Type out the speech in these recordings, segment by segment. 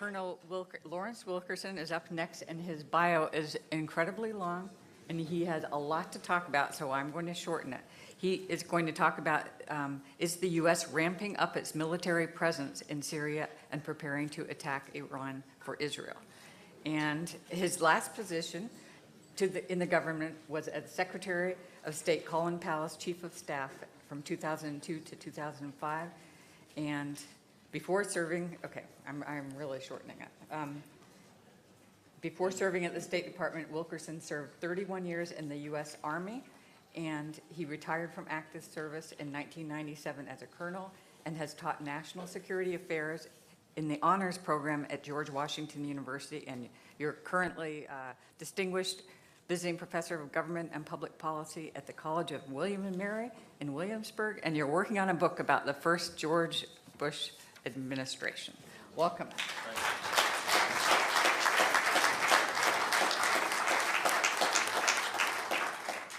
Colonel Lawrence Wilkerson is up next, and his bio is incredibly long, and he has a lot to talk about, so I'm going to shorten it. He is going to talk about is the U.S. ramping up its military presence in Syria and preparing to attack Iran for Israel. And his last position in the government was as Secretary of State Colin Powell's Chief of Staff from 2002 to 2005. And before serving, I'm really shortening it. Before serving at the State Department, Wilkerson served 31 years in the U.S. Army, and he retired from active service in 1997 as a colonel and has taught national security affairs in the honors program at George Washington University, and you're currently distinguished visiting professor of government and public policy at the College of William and Mary in Williamsburg, and you're working on a book about the first George Bush administration. Welcome.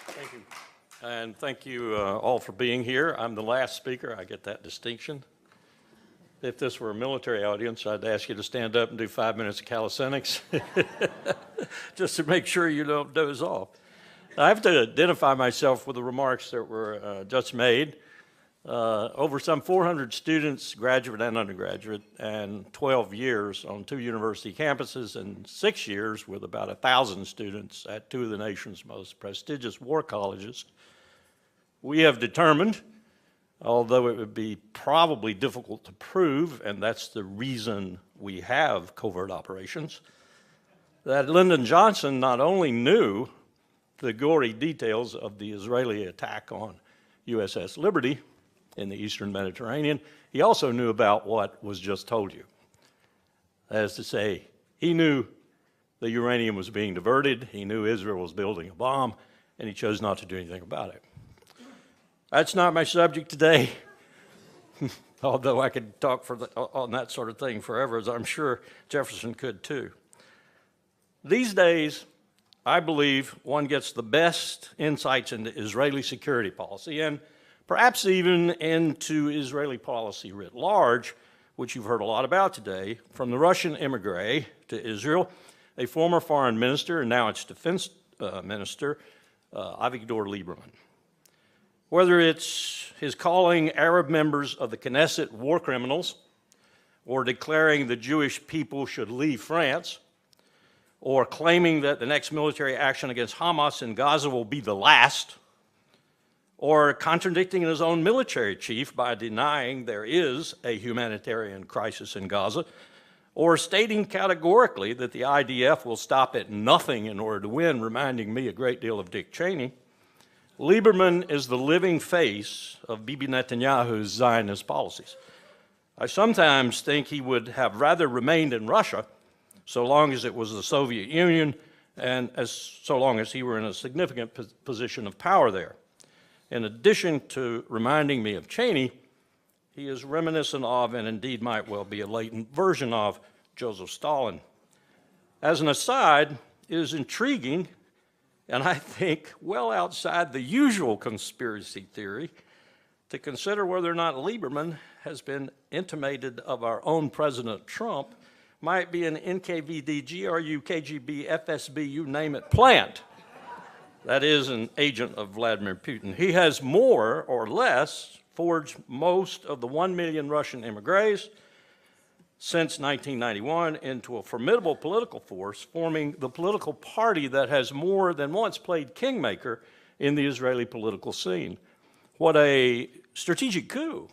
Thank you. And thank you all for being here. I'm the last speaker. I get that distinction. If this were a military audience, I'd ask you to stand up and do 5 minutes of calisthenics just to make sure you don't doze off. I have to identify myself with the remarks that were just made. Over some 400 students, graduate and undergraduate, and 12 years on 2 university campuses, and 6 years with about 1,000 students at 2 of the nation's most prestigious war colleges. We have determined, although it would be probably difficult to prove, and that's the reason we have covert operations, that Lyndon Johnson not only knew the gory details of the Israeli attack on USS Liberty in the Eastern Mediterranean, he also knew about what was just told you. That is to say, he knew the uranium was being diverted, he knew Israel was building a bomb, and he chose not to do anything about it. That's not my subject today, although I could talk on that sort of thing forever, as I'm sure Jefferson could too. These days, I believe one gets the best insights into Israeli security policy, and perhaps even into Israeli policy writ large, which you've heard a lot about today, from the Russian emigre to Israel, a former foreign minister, and now its defense minister, Avigdor Lieberman. Whether it's his calling Arab members of the Knesset war criminals, or declaring the Jewish people should leave France, or claiming that the next military action against Hamas in Gaza will be the last, or contradicting his own military chief by denying there is a humanitarian crisis in Gaza, or stating categorically that the IDF will stop at nothing in order to win, reminding me a great deal of Dick Cheney, Lieberman is the living face of Bibi Netanyahu's Zionist policies. I sometimes think he would have rather remained in Russia so long as it was the Soviet Union and so long as he were in a significant position of power there. In addition to reminding me of Cheney, he is reminiscent of, and indeed might well be a latent version of, Joseph Stalin. As an aside, it is intriguing, and I think well outside the usual conspiracy theory, to consider whether or not Lieberman has been intimated of our own President Trump might be an NKVD, GRU, KGB, FSB, you name it, plant. That is an agent of Vladimir Putin. He has more or less forged most of the 1 million Russian emigres since 1991 into a formidable political force, forming the political party that has more than once played kingmaker in the Israeli political scene. What a strategic coup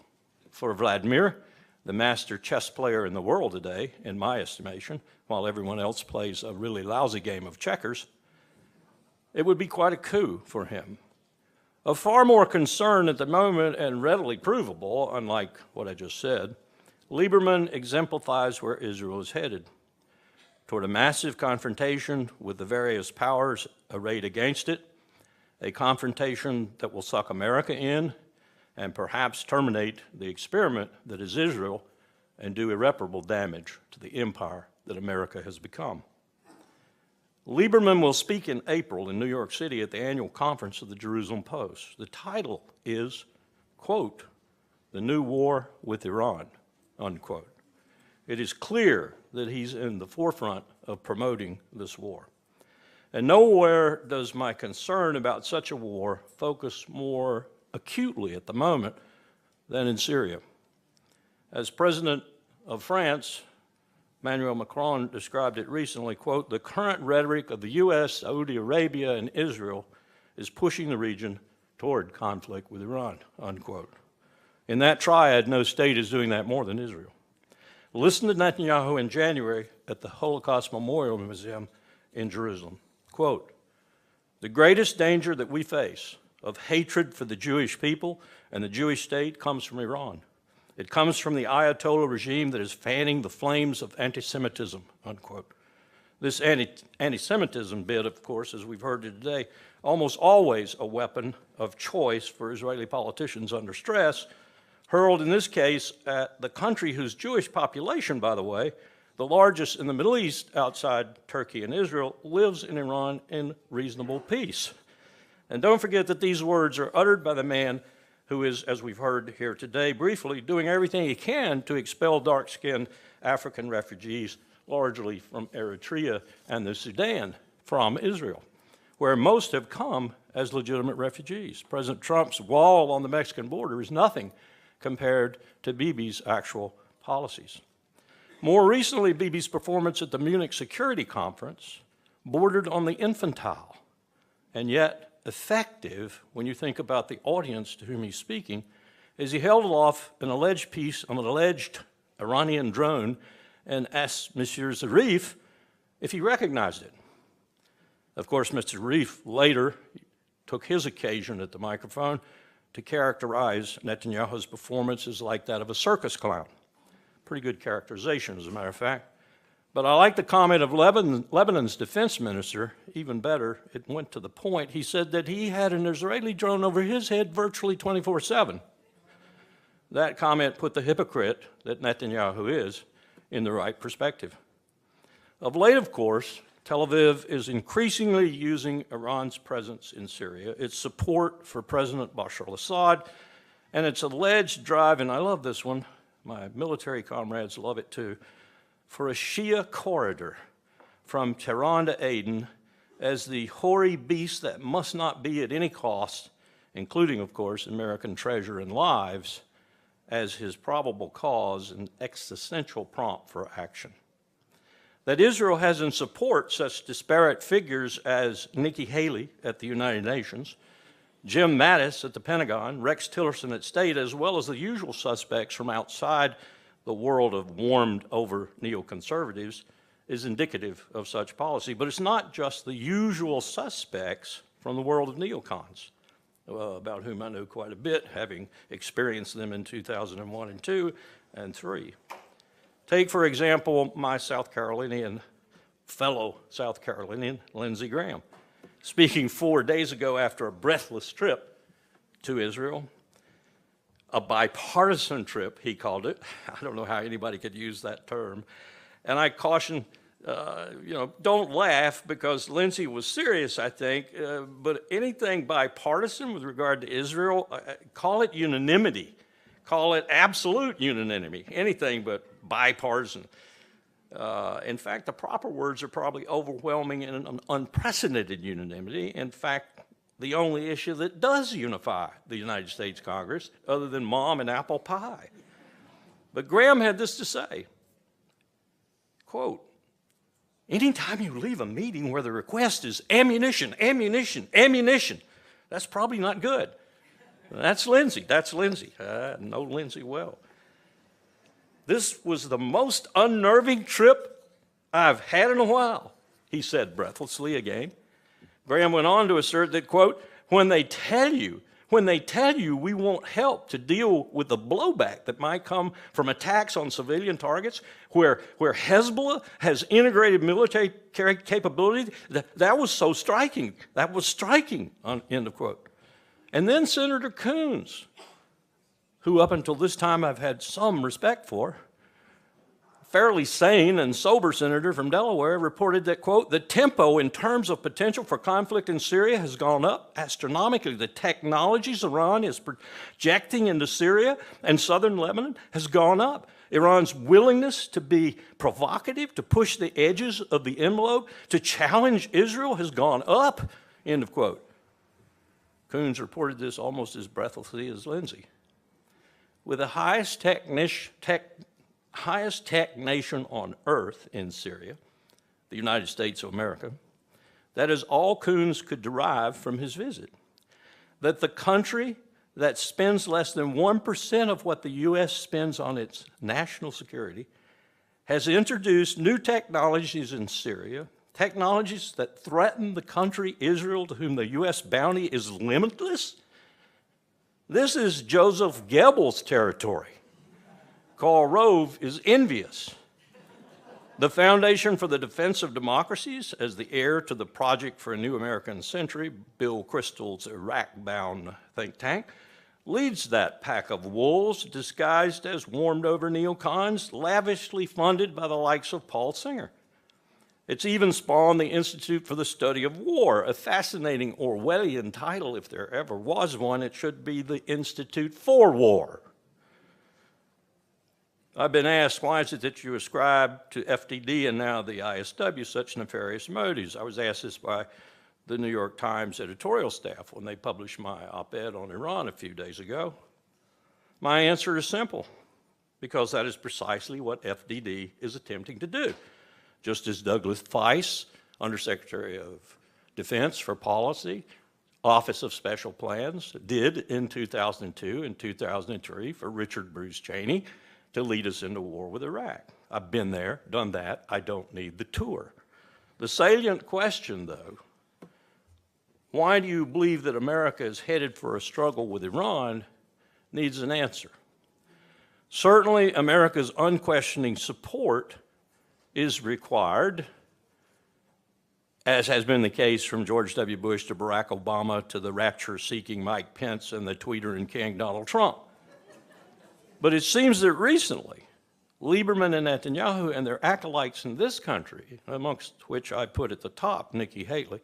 for Vladimir, the master chess player in the world today, in my estimation, while everyone else plays a really lousy game of checkers. It would be quite a coup for him. Of far more concern at the moment and readily provable, unlike what I just said, Lieberman exemplifies where Israel is headed, toward a massive confrontation with the various powers arrayed against it, a confrontation that will suck America in and perhaps terminate the experiment that is Israel and do irreparable damage to the empire that America has become. Lieberman will speak in April in New York City at the annual conference of the Jerusalem Post. The title is, quote, "The New War with Iran," unquote. It is clear that he's in the forefront of promoting this war. And nowhere does my concern about such a war focus more acutely at the moment than in Syria. As President of France, Emmanuel Macron described it recently, quote, "The current rhetoric of the U.S., Saudi Arabia, and Israel is pushing the region toward conflict with Iran," unquote. In that triad, no state is doing that more than Israel. Listen to Netanyahu in January at the Holocaust Memorial Museum in Jerusalem. Quote, "The greatest danger that we face of hatred for the Jewish people and the Jewish state comes from Iran. It comes from the Ayatollah regime that is fanning the flames of anti-Semitism," unquote. This anti-Semitism bit, of course, as we've heard today, almost always a weapon of choice for Israeli politicians under stress, hurled in this case at the country whose Jewish population, by the way, the largest in the Middle East outside Turkey and Israel, lives in Iran in reasonable peace. And don't forget that these words are uttered by the man who is, as we've heard here today briefly, doing everything he can to expel dark-skinned African refugees, largely from Eritrea and the Sudan, from Israel, where most have come as legitimate refugees. President Trump's wall on the Mexican border is nothing compared to Bibi's actual policies. More recently, Bibi's performance at the Munich Security Conference bordered on the infantile, and yet effective when you think about the audience to whom he's speaking, is he held off an alleged piece on an alleged Iranian drone and asked Monsieur Zarif if he recognized it. Of course, Mr. Zarif later took his occasion at the microphone to characterize Netanyahu's performance as like that of a circus clown. Pretty good characterization, as a matter of fact. But I like the comment of Lebanon's defense minister, even better, it went to the point. He said that he had an Israeli drone over his head virtually 24/7. That comment put the hypocrite that Netanyahu is in the right perspective. Of late, of course, Tel Aviv is increasingly using Iran's presence in Syria, its support for President Bashar al-Assad, and its alleged drive, and I love this one, my military comrades love it too, for a Shia corridor from Tehran to Aden as the hoary beast that must not be at any cost, including, of course, American treasure and lives, as his probable cause and existential prompt for action. That Israel has in support such disparate figures as Nikki Haley at the United Nations, Jim Mattis at the Pentagon, Rex Tillerson at State, as well as the usual suspects from outside the world of warmed-over neoconservatives, is indicative of such policy. But it's not just the usual suspects from the world of neocons, about whom I know quite a bit, having experienced them in 2001 and 2 and 3. Take, for example, my fellow South Carolinian, Lindsey Graham, speaking 4 days ago after a breathless trip to Israel, a bipartisan trip, he called it. I don't know how anybody could use that term. And I caution, don't laugh, because Lindsey was serious, I think, but anything bipartisan with regard to Israel, call it unanimity. Call it absolute unanimity, anything but bipartisan. In fact, the proper words are probably overwhelming and an unprecedented unanimity. In fact, the only issue that does unify the United States Congress, other than mom and apple pie. But Graham had this to say, quote, "Anytime you leave a meeting where the request is ammunition, ammunition, ammunition, that's probably not good." That's Lindsey. That's Lindsey. I know Lindsey well. "This was the most unnerving trip I've had in a while," he said breathlessly again. Graham went on to assert that, quote, when they tell you we won't help to deal with the blowback that might come from attacks on civilian targets, where Hezbollah has integrated military capability, that was so striking. That was striking," end of quote. And then Senator Coons, who up until this time I've had some respect for, fairly sane and sober senator from Delaware, reported that, quote, "The tempo in terms of potential for conflict in Syria has gone up astronomically. The technologies Iran is projecting into Syria and southern Lebanon has gone up. Iran's willingness to be provocative, to push the edges of the envelope, to challenge Israel has gone up, end of quote. Coons reported this almost as breathlessly as Lindsay. With the highest tech nation on earth in Syria, the United States of America, that is all Coons could derive from his visit. That the country that spends less than 1% of what the U.S. spends on its national security has introduced new technologies in Syria, technologies that threaten the country Israel, to whom the U.S. bounty is limitless. This is Joseph Goebbels' territory. Karl Rove is envious. The Foundation for the Defense of Democracies, as the heir to the Project for a New American Century, Bill Kristol's Iraq-bound think tank, leads that pack of wolves disguised as warmed-over neocons, lavishly funded by the likes of Paul Singer. It's even spawned the Institute for the Study of War, a fascinating Orwellian title. If there ever was one, it should be the Institute for War. I've been asked, why is it that you ascribe to FDD and now the ISW such nefarious motives? I was asked this by the New York Times editorial staff when they published my op-ed on Iran a few days ago. My answer is simple, because that is precisely what FDD is attempting to do. Just as Douglas Feist, Undersecretary of Defense for Policy, Office of Special Plans, did in 2002 and 2003 for Richard Bruce Cheney to lead us into war with Iraq. I've been there, done that. I don't need the tour. The salient question, though, why do you believe that America is headed for a struggle with Iran, needs an answer. Certainly, America's unquestioning support is required, as has been the case from George W. Bush to Barack Obama to the rapture-seeking Mike Pence and the tweeter-and king Donald Trump. But it seems that recently, Lieberman and Netanyahu and their acolytes in this country, amongst which I put at the top Nikki Haley,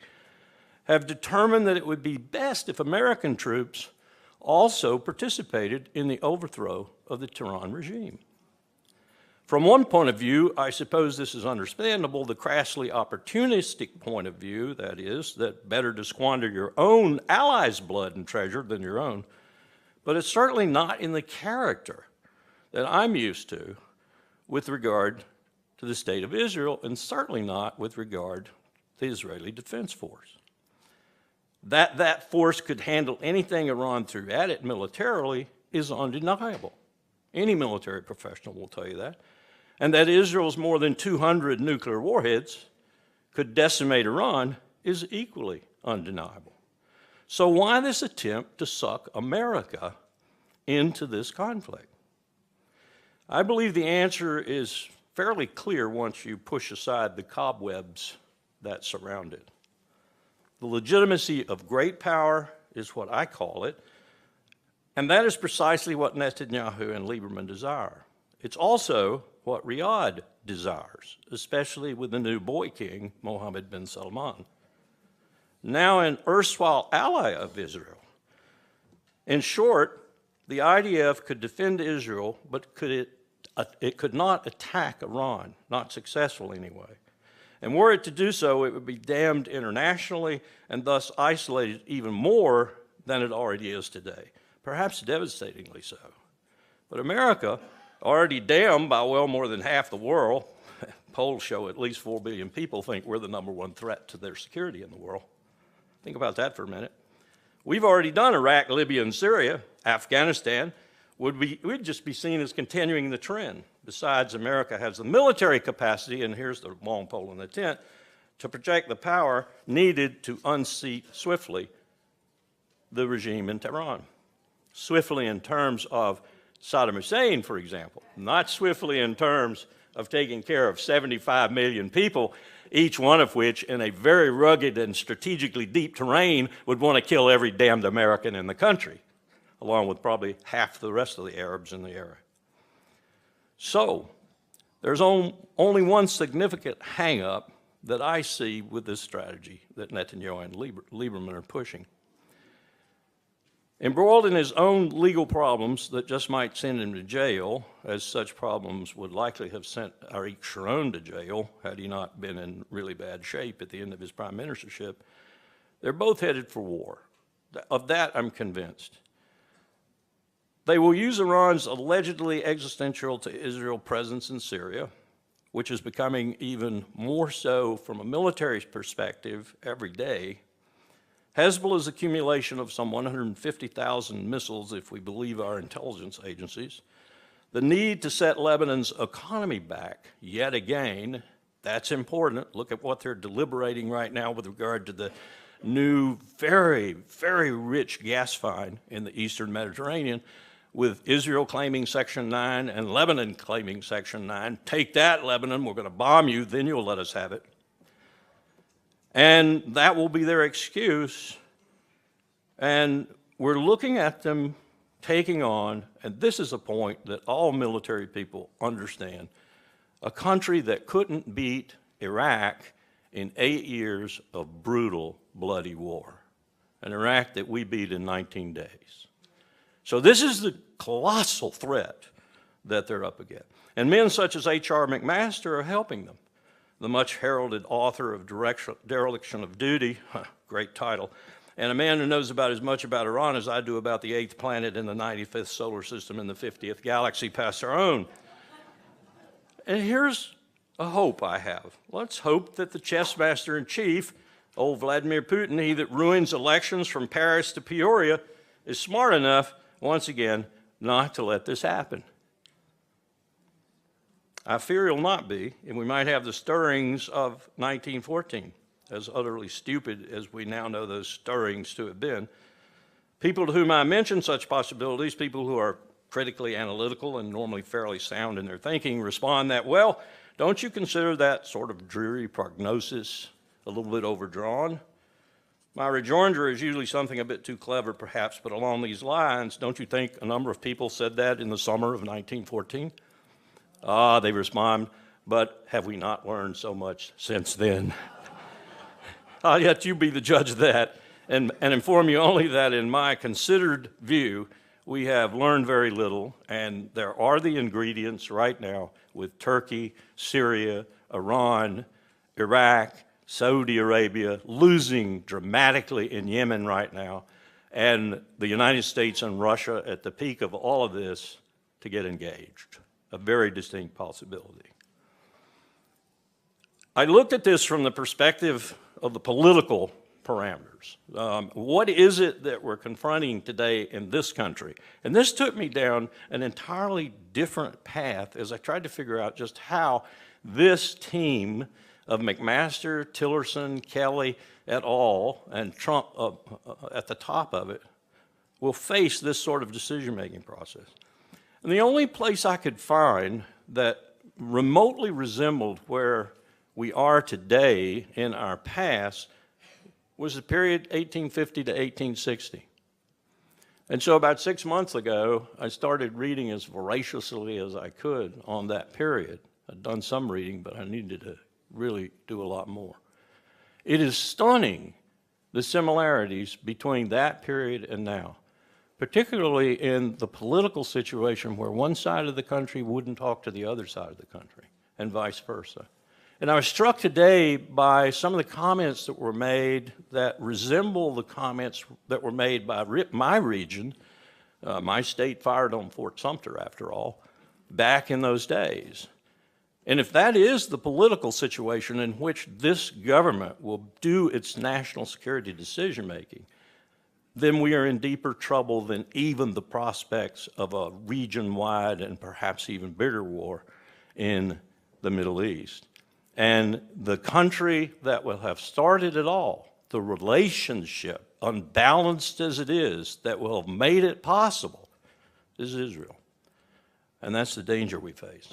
have determined that it would be best if American troops also participated in the overthrow of the Tehran regime. From one point of view, I suppose this is understandable, the crassly opportunistic point of view, that is, that better to squander your own allies' blood and treasure than your own, but it's certainly not in the character that I'm used to with regard to the state of Israel, and certainly not with regard to the Israeli Defense Force. That force could handle anything Iran threw at it militarily is undeniable. Any military professional will tell you that. And that Israel's more than 200 nuclear warheads could decimate Iran is equally undeniable. So why this attempt to suck America into this conflict? I believe the answer is fairly clear once you push aside the cobwebs that surround it. The legitimacy of great power is what I call it, and that is precisely what Netanyahu and Lieberman desire. It's also what Riyadh desires, especially with the new boy king, Mohammed bin Salman, now an erstwhile ally of Israel. In short, the IDF could defend Israel, but it could not attack Iran, not successfully anyway. And were it to do so, it would be damned internationally and thus isolated even more than it already is today, perhaps devastatingly so. But America, already damned by well more than half the world, polls show at least 4 billion people think we're the #1 threat to their security in the world. Think about that for a minute. We've already done Iraq, Libya, and Syria. Afghanistan would just be seen as continuing the trend. Besides, America has the military capacity, and here's the long pole in the tent, to project the power needed to unseat swiftly the regime in Tehran. Swiftly in terms of Saddam Hussein, for example, not swiftly in terms of taking care of 75 million people, each one of which in a very rugged and strategically deep terrain would want to kill every damned American in the country, along with probably half the rest of the Arabs in the area. So there's only one significant hang-up that I see with this strategy that Netanyahu and Lieberman are pushing. Embroiled in his own legal problems that just might send him to jail, as such problems would likely have sent Ariel Sharon to jail had he not been in really bad shape at the end of his prime ministership, they're both headed for war. Of that, I'm convinced. They will use Iran's allegedly existential to Israel presence in Syria, which is becoming even more so from a military perspective every day. Hezbollah's accumulation of some 150,000 missiles, if we believe our intelligence agencies, the need to set Lebanon's economy back yet again, that's important. Look at what they're deliberating right now with regard to the new, very, very rich gas find in the eastern Mediterranean, with Israel claiming Section 9 and Lebanon claiming Section 9. Take that, Lebanon, we're going to bomb you, then you'll let us have it. And that will be their excuse. And we're looking at them taking on, and this is a point that all military people understand, a country that couldn't beat Iraq in 8 years of brutal, bloody war. An Iraq that we beat in 19 days. So this is the colossal threat that they're up against. And men such as H.R. McMaster are helping them. The much heralded author of Dereliction of Duty, great title, and a man who knows about as much about Iran as I do about the 8th planet in the 95th solar system in the 50th galaxy past our own. And here's a hope I have. Let's hope that the chess master in chief, old Vladimir Putin, he that ruins elections from Paris to Peoria, is smart enough, once again, not to let this happen. I fear he'll not be, and we might have the stirrings of 1914, as utterly stupid as we now know those stirrings to have been. People to whom I mention such possibilities, people who are critically analytical and normally fairly sound in their thinking, respond that, well, don't you consider that sort of dreary prognosis a little bit overdrawn? My rejoinder is usually something a bit too clever, perhaps, but along these lines, don't you think a number of people said that in the summer of 1914? They respond, but have we not learned so much since then? I'll let you be the judge of that and inform you only that in my considered view, we have learned very little, and there are the ingredients right now with Turkey, Syria, Iran, Iraq, Saudi Arabia, losing dramatically in Yemen right now, and the United States and Russia at the peak of all of this to get engaged. A very distinct possibility. I looked at this from the perspective of the political parameters. What is it that we're confronting today in this country? And this took me down an entirely different path as I tried to figure out just how this team of McMaster, Tillerson, Kelly, et al., and Trump at the top of it, will face this sort of decision-making process. And the only place I could find that remotely resembled where we are today in our past was the period 1850 to 1860. And so about 6 months ago, I started reading as voraciously as I could on that period. I'd done some reading, but I needed to really do a lot more. It is stunning, the similarities between that period and now, particularly in the political situation where one side of the country wouldn't talk to the other side of the country, and vice versa. And I was struck today by some of the comments that were made that resemble the comments that were made by my region. My state fired on Fort Sumter, after all, back in those days. And if that is the political situation in which this government will do its national security decision-making, then we are in deeper trouble than even the prospects of a region-wide and perhaps even bigger war in the Middle East. And the country that will have started it all, the relationship, unbalanced as it is, that will have made it possible, is Israel. And that's the danger we face.